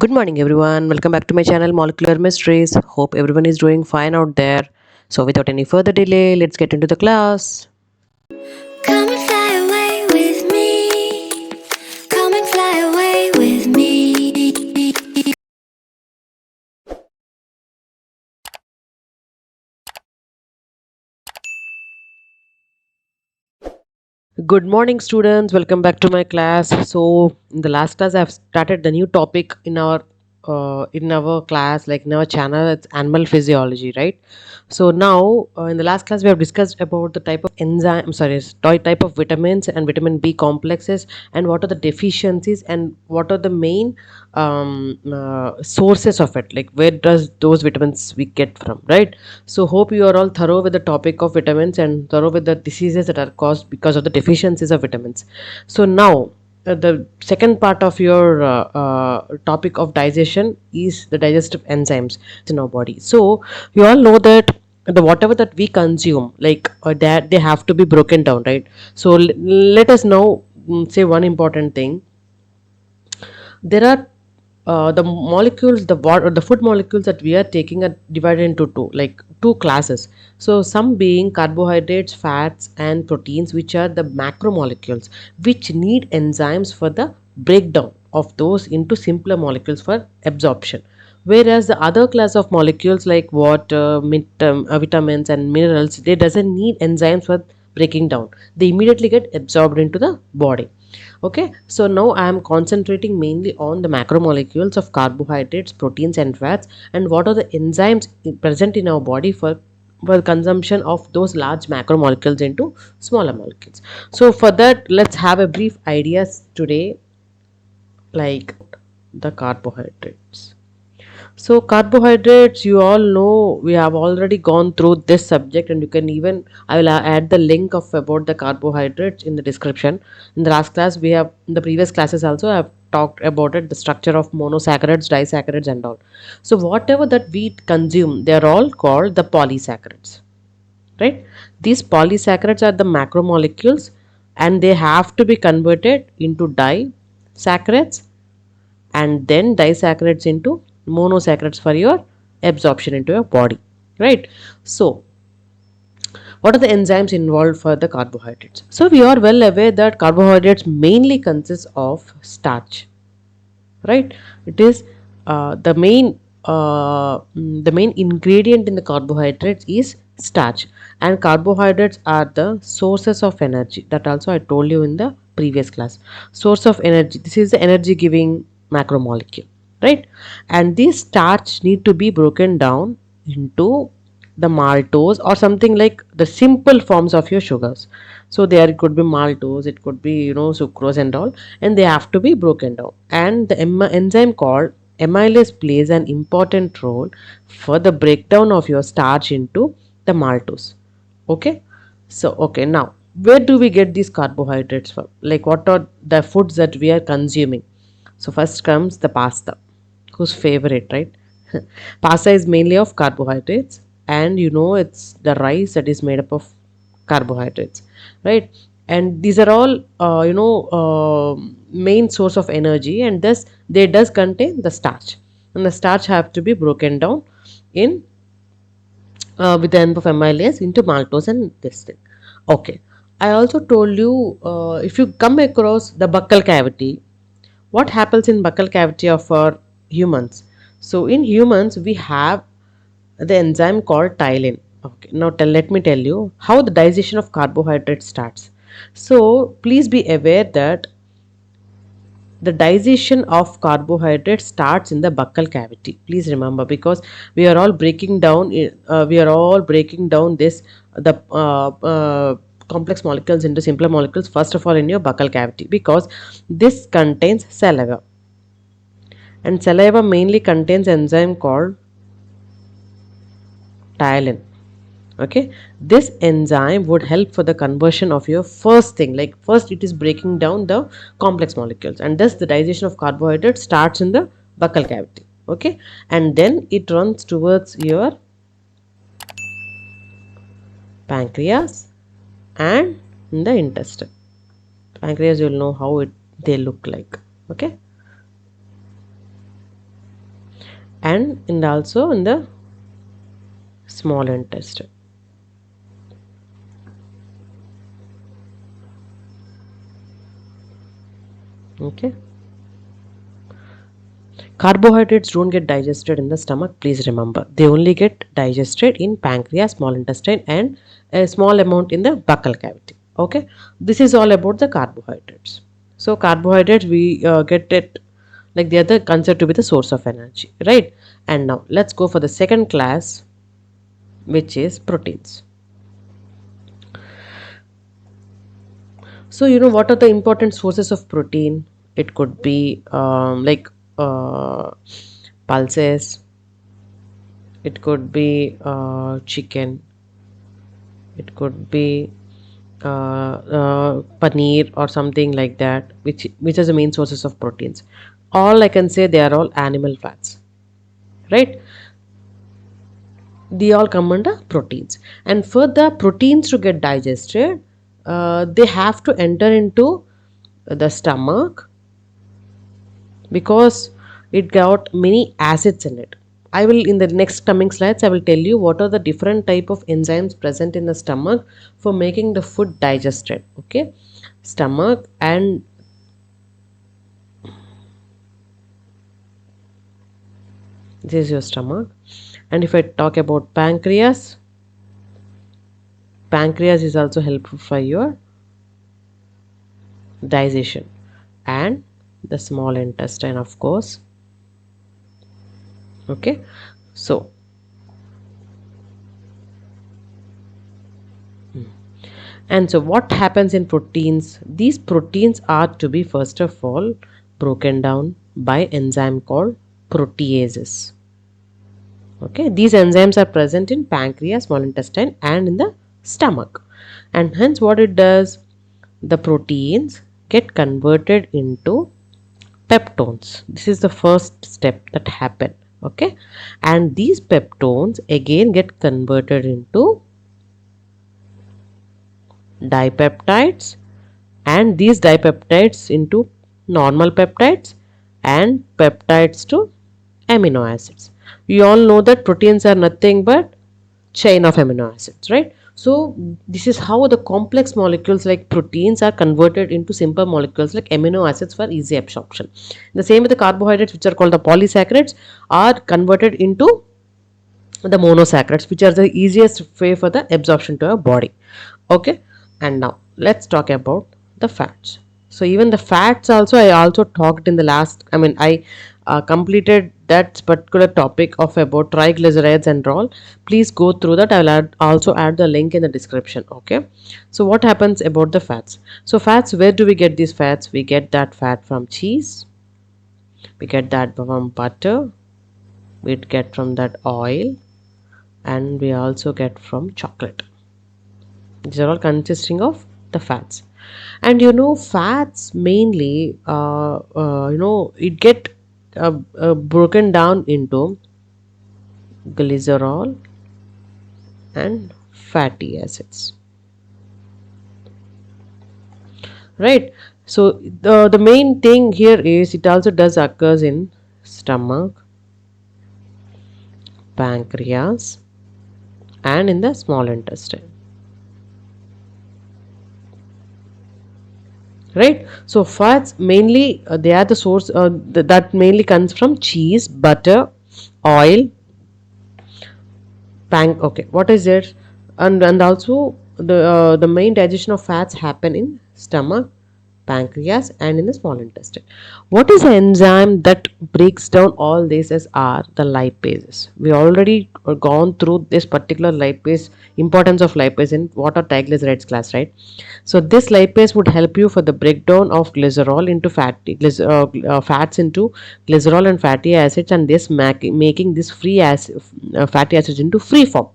Good morning, everyone. Welcome back to my channel, Molecular Mysteries. Hope everyone is doing fine out there. So, without any further delay, let's get into the class. Come and fly away with me. Come and fly away with me. Good morning, students. Welcome back to my class. So, in the last class, I've started the new topic in our class, like in our channel. It's animal physiology, right? So now, in the last class, we have discussed about the type of enzyme. Sorry, type of vitamins and vitamin B complexes, and what are the deficiencies, and what are the main sources of it. Like, where does those vitamins we get from, right? So, hope you are all thorough with the topic of vitamins and thorough with the diseases that are caused because of the deficiencies of vitamins. So, now the second part of your topic of digestion is the digestive enzymes in our body. So, you all know that the whatever that we consume, like that they have to be broken down, right? So, let us now say one important thing. There are the molecules, the food molecules that we are taking are divided into two, like two classes. So some being carbohydrates, fats, and proteins, which are the macromolecules, which need enzymes for the breakdown of those into simpler molecules for absorption. Whereas the other class of molecules like water, vitamins, and minerals, they doesn't need enzymes for breaking down. They immediately get absorbed into the body. Okay, so now I am concentrating mainly on the macromolecules of carbohydrates, proteins, and fats, and what are the enzymes present in our body for consumption of those large macromolecules into smaller molecules. So for that, let's have a brief ideas today, like the carbohydrates. So carbohydrates, you all know, we have already gone through this subject, and you can even, I will add the link of about the carbohydrates in the description. In the last class, we have, in the previous classes also, I have talked about it, the structure of monosaccharides, disaccharides, and all. So whatever that we consume, they are all called the polysaccharides, right? These polysaccharides are the macromolecules, and they have to be converted into disaccharides, and then disaccharides into monosaccharides for your absorption into your body, right? So what are the enzymes involved for the carbohydrates? So we are well aware that carbohydrates mainly consist of starch, right? It is the main ingredient in the carbohydrates is starch, and carbohydrates are the sources of energy. That also I told you in the previous class. Source of energy, this is the energy giving macromolecule, right? And these starch need to be broken down into the maltose or something like the simple forms of your sugars. So there it could be maltose, it could be sucrose and all, and they have to be broken down. And the enzyme called amylase plays an important role for the breakdown of your starch into the maltose. Okay, so okay, now where do we get these carbohydrates from? Like, what are the foods that we are consuming? So first comes the pasta. Whose favorite, right? Pasta is mainly of carbohydrates, and it's the rice that is made up of carbohydrates, right? And these are all main source of energy, and thus they does contain the starch, and the starch have to be broken down in with the help of amylase into maltose and this thing. Okay, I also told you, if you come across the buccal cavity, what happens in buccal cavity of our humans? So in humans we have the enzyme called ptyalin. Okay, now let me tell you how the digestion of carbohydrates starts. So please be aware that the digestion of carbohydrates starts in the buccal cavity. Please remember, because we are all breaking down this the complex molecules into simpler molecules first of all in your buccal cavity, because this contains saliva, and saliva mainly contains enzyme called ptyalin. Okay, this enzyme would help for the conversion of your first thing, like first it is breaking down the complex molecules, and thus the digestion of carbohydrates starts in the buccal cavity. Okay, and then it runs towards your pancreas and in the intestine. Pancreas, you'll know how they look like. Okay, and also in the small intestine. Okay. Carbohydrates don't get digested in the stomach, please remember. They only get digested in pancreas, small intestine, and a small amount in the buccal cavity. Okay, this is all about the carbohydrates. So, carbohydrates we get it like they are the considered to be the source of energy, right? And now let's go for the second class, which is proteins. So, what are the important sources of protein? It could be like pulses, it could be chicken, it could be paneer or something like that, which is the main sources of proteins. All I can say, they are all animal fats, right? They all come under proteins, and for the proteins to get digested, they have to enter into the stomach because it got many acids in it. I will, in the next coming slides, I will tell you what are the different type of enzymes present in the stomach for making the food digested. Okay, stomach, and this is your stomach. And if I talk about pancreas, pancreas is also helpful for your digestion, and the small intestine, of course. Okay, so and so what happens in proteins? These proteins are to be first of all broken down by enzyme called proteases. Okay, these enzymes are present in pancreas, small intestine, and in the stomach, and hence what it does, the proteins get converted into peptones. This is the first step that happen. Okay, and these peptones again get converted into dipeptides, and these dipeptides into normal peptides, and peptides to amino acids. We all know that proteins are nothing but chain of amino acids, right? So this is how the complex molecules like proteins are converted into simple molecules like amino acids for easy absorption. The same with the carbohydrates, which are called the polysaccharides, are converted into the monosaccharides, which are the easiest way for the absorption to our body. Okay, and now let's talk about the fats. So even the fats also, I also talked in the last, I completed that particular topic of about triglycerides and all. Please go through that. Also add the link in the description. Okay, so what happens about the fats? So fats, where do we get these fats? We get that fat from cheese, we get that from butter, we get from that oil, and we also get from chocolate. These are all consisting of the fats. And fats mainly, it get broken down into glycerol and fatty acids, right? So the main thing here is it also does occurs in stomach, pancreas, and in the small intestine, right? So fats mainly, they are the source, that mainly comes from cheese, butter, oil, okay, what is it? And also the main digestion of fats happen in stomach, pancreas, and in the small intestine. What is the enzyme that breaks down all this? As are the lipases. We already gone through this particular lipase, importance of lipase in what are triglycerides class, right? So this lipase would help you for the breakdown of glycerol into fats into glycerol and fatty acids, and this making this free acid, fatty acids into free form.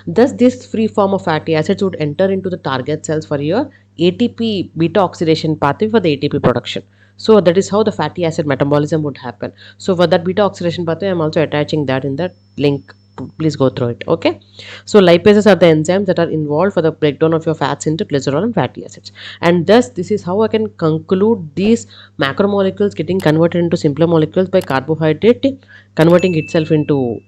Thus, this free form of fatty acids would enter into the target cells for your ATP beta oxidation pathway for the ATP production. So that is how the fatty acid metabolism would happen. So for that beta oxidation pathway, I am also attaching that in the link Please go through it. Okay, so lipases are the enzymes that are involved for the breakdown of your fats into glycerol and fatty acids. And thus this is how I can conclude these macromolecules getting converted into simpler molecules by carbohydrate converting itself into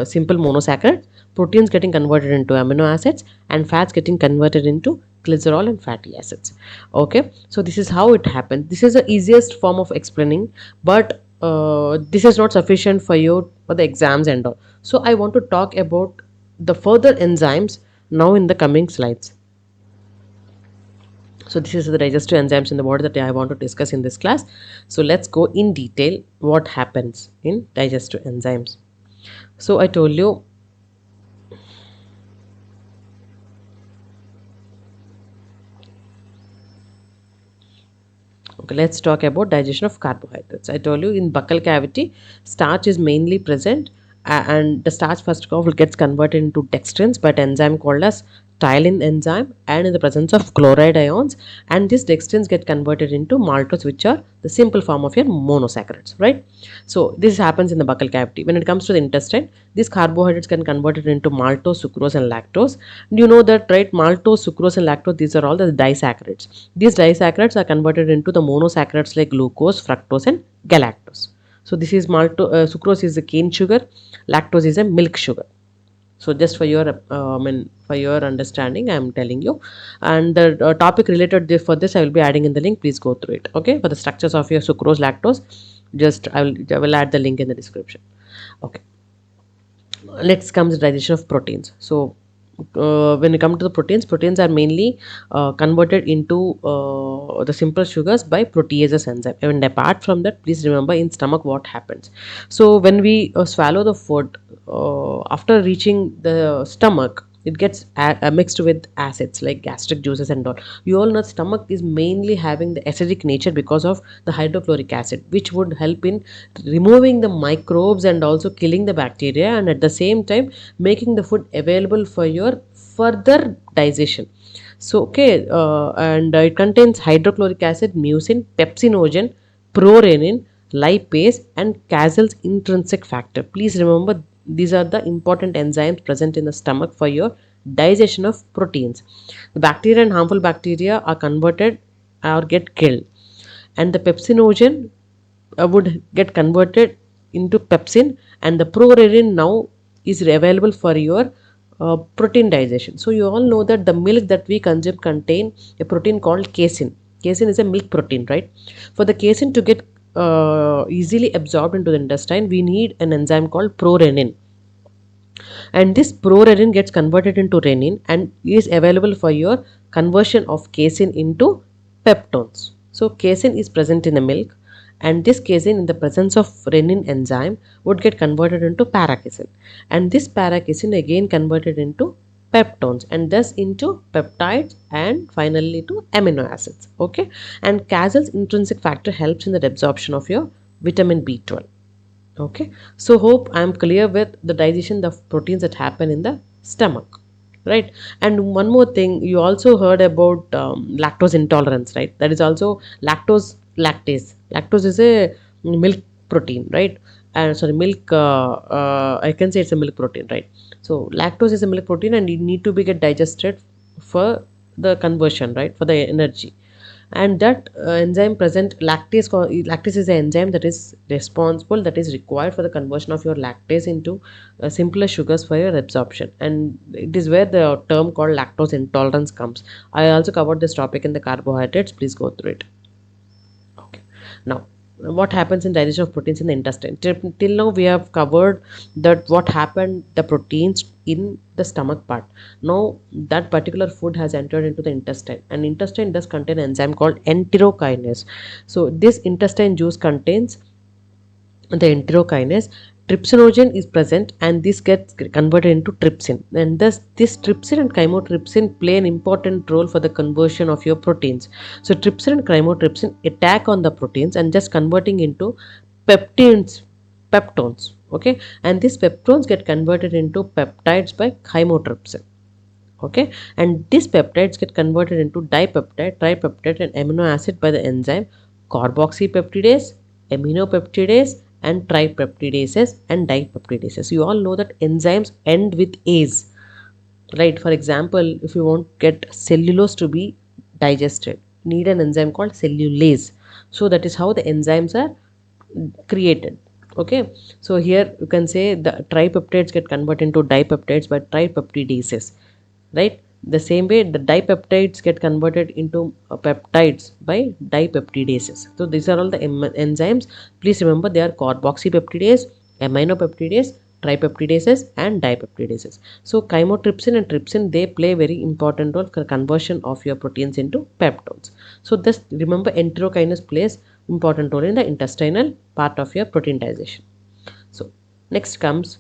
simple monosaccharides, proteins getting converted into amino acids, and fats getting converted into glycerol and fatty acids. Okay, so this is how it happens. This is the easiest form of explaining, but this is not sufficient for you for the exams and all. So I want to talk about the further enzymes now in the coming slides. So this is the digestive enzymes in the body that I want to discuss in this class. So let's go in detail what happens in digestive enzymes. So I told you, okay, let's talk about digestion of carbohydrates. I told you in buccal cavity, starch is mainly present, and the starch first of all gets converted into dextrins by an enzyme called as ptyalin enzyme, and in the presence of chloride ions, and these dextrins get converted into maltose, which are the simple form of your monosaccharides, right? So this happens in the buccal cavity. When it comes to the intestine, these carbohydrates can convert it into maltose, sucrose, and lactose. And you know that, right? Maltose, sucrose, and lactose, these are all the disaccharides. These disaccharides are converted into the monosaccharides like glucose, fructose, and galactose. So this is sucrose is a cane sugar, lactose is a milk sugar. So just for your for your understanding I am telling you, and the topic related for this I will be adding in the link. Please go through it. Okay, for the structures of your sucrose, lactose, just I will add the link in the description. Okay, let's come to the digestion of proteins. So when you come to the proteins are mainly converted into the simple sugars by proteases enzyme. And apart from that, please remember in stomach what happens. So when we swallow the food, after reaching the stomach, it gets mixed with acids like gastric juices and all. You all know stomach is mainly having the acidic nature because of the hydrochloric acid, which would help in removing the microbes and also killing the bacteria, and at the same time making the food available for your further digestion. So okay, and it contains hydrochloric acid, mucin, pepsinogen, prorenin, lipase, and Casel's intrinsic factor. Please remember these are the important enzymes present in the stomach for your digestion of proteins. The bacteria and harmful bacteria are converted or get killed, and the pepsinogen would get converted into pepsin, and the prorenin now is available for your protein digestion. So you all know that the milk that we consume contain a protein called casein. Casein is a milk protein, right? For the casein to get easily absorbed into the intestine, we need an enzyme called prorenin, and this prorenin gets converted into renin and is available for your conversion of casein into peptones. So casein is present in the milk, and this casein in the presence of renin enzyme would get converted into paracasein, and this paracasein again converted into peptones and thus into peptides and finally to amino acids. Okay, and Casel's intrinsic factor helps in the absorption of your vitamin B12. Okay, so hope I am clear with the digestion of proteins that happen in the stomach, right? And one more thing, you also heard about lactose intolerance, right? That is also lactose is a milk protein, right? And sorry, milk I can say it's a milk protein, right? So lactose is a milk protein and it need to be get digested for the conversion, right, for the energy. And that enzyme present lactase is an enzyme that is responsible, that is required for the conversion of your lactase into simpler sugars for your absorption, and it is where the term called lactose intolerance comes. I also covered this topic in the carbohydrates. Please go through it. Okay, now what happens in digestion of proteins in the intestine? Till now we have covered that what happened the proteins in the stomach part. Now that particular food has entered into the intestine, and intestine does contain an enzyme called enterokinase. So this intestine juice contains the enterokinase. Trypsinogen is present and this gets converted into trypsin, and thus this trypsin and chymotrypsin play an important role for the conversion of your proteins. So trypsin and chymotrypsin attack on the proteins and just converting into peptones. Okay, and these peptones get converted into peptides by chymotrypsin. Okay, and these peptides get converted into dipeptide, tripeptide, and amino acid by the enzyme carboxypeptidase, aminopeptidase, and tripeptidases and dipeptidases. You all know that enzymes end with A's, right? For example, if you want get cellulose to be digested, need an enzyme called cellulase. So that is how the enzymes are created. Okay, so here you can say the tripeptides get converted into dipeptides by tripeptidases, right? The same way the dipeptides get converted into peptides by dipeptidases. So these are all the enzymes. Please remember they are carboxypeptidase, aminopeptidase, tripeptidases and dipeptidases. So chymotrypsin and trypsin, they play very important role for conversion of your proteins into peptones. So this, remember, enterokinase plays important role in the intestinal part of your protein digestion. So next comes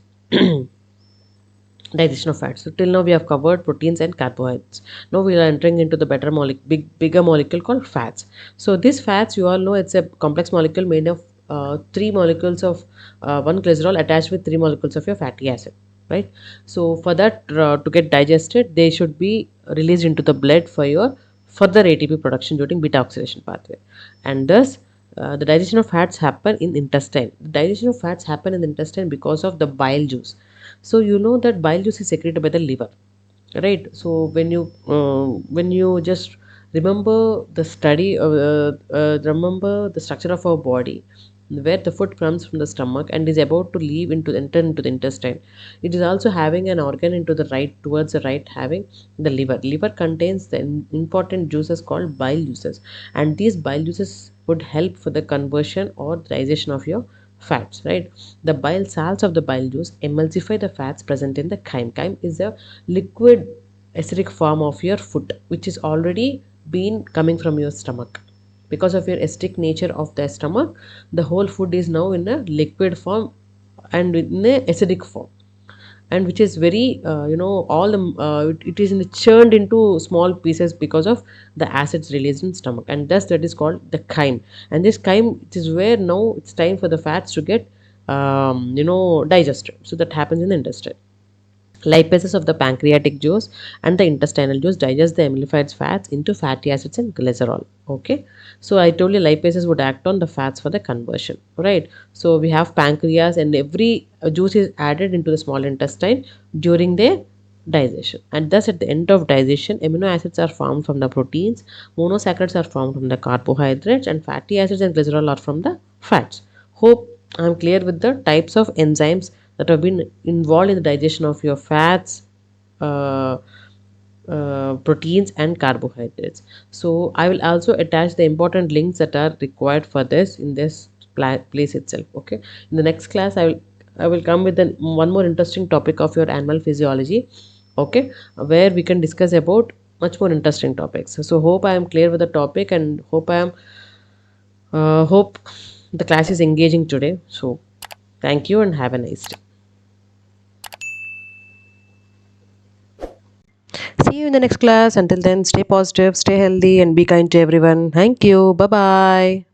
digestion of fats. So till now we have covered proteins and carbohydrates. Now we are entering into the better molecule, bigger molecule called fats. So these fats, you all know, it's a complex molecule made of three molecules of one glycerol attached with three molecules of your fatty acid, right? So for that to get digested, they should be released into the blood for your further ATP production during beta oxidation pathway, and thus the digestion of fats happen in intestine. The digestion of fats happen in the intestine because of the bile juice. So you know that bile juice is secreted by the liver, right? So when you just remember the study remember the structure of our body, where the food comes from the stomach and is about to leave into enter into the intestine. It is also having an organ into the right, towards the right, having the liver contains the important juices called bile juices, and these bile juices would help for the conversion or digestion of your fats, right? The bile salts of the bile juice emulsify the fats present in the chyme. Chyme is a liquid acidic form of your food which is already been coming from your stomach. Because of your acidic nature of the stomach, the whole food is now in a liquid form and in a acidic form, and which is very all the it is churned into small pieces because of the acids released in stomach, and thus that is called the chyme. And this chyme, it is where now it's time for the fats to get digested. So that happens in the intestine. Lipases of the pancreatic juice and the intestinal juice digest the emulsified fats into fatty acids and glycerol. Okay, so I told you lipases would act on the fats for the conversion, right? So we have pancreas, and every juice is added into the small intestine during their digestion, and thus at the end of digestion, amino acids are formed from the proteins, monosaccharides are formed from the carbohydrates, and fatty acids and glycerol are from the fats. Hope I'm clear with the types of enzymes that have been involved in the digestion of your fats, uh, proteins and carbohydrates. So I will also attach the important links that are required for this in this place itself. Okay, in the next class I will come with one more interesting topic of your animal physiology. Okay, where we can discuss about much more interesting topics. So hope I am clear with the topic, and hope the class is engaging today. So thank you and have a nice day. See you in the next class. Until then, stay positive, stay healthy, and be kind to everyone. Thank you. Bye bye.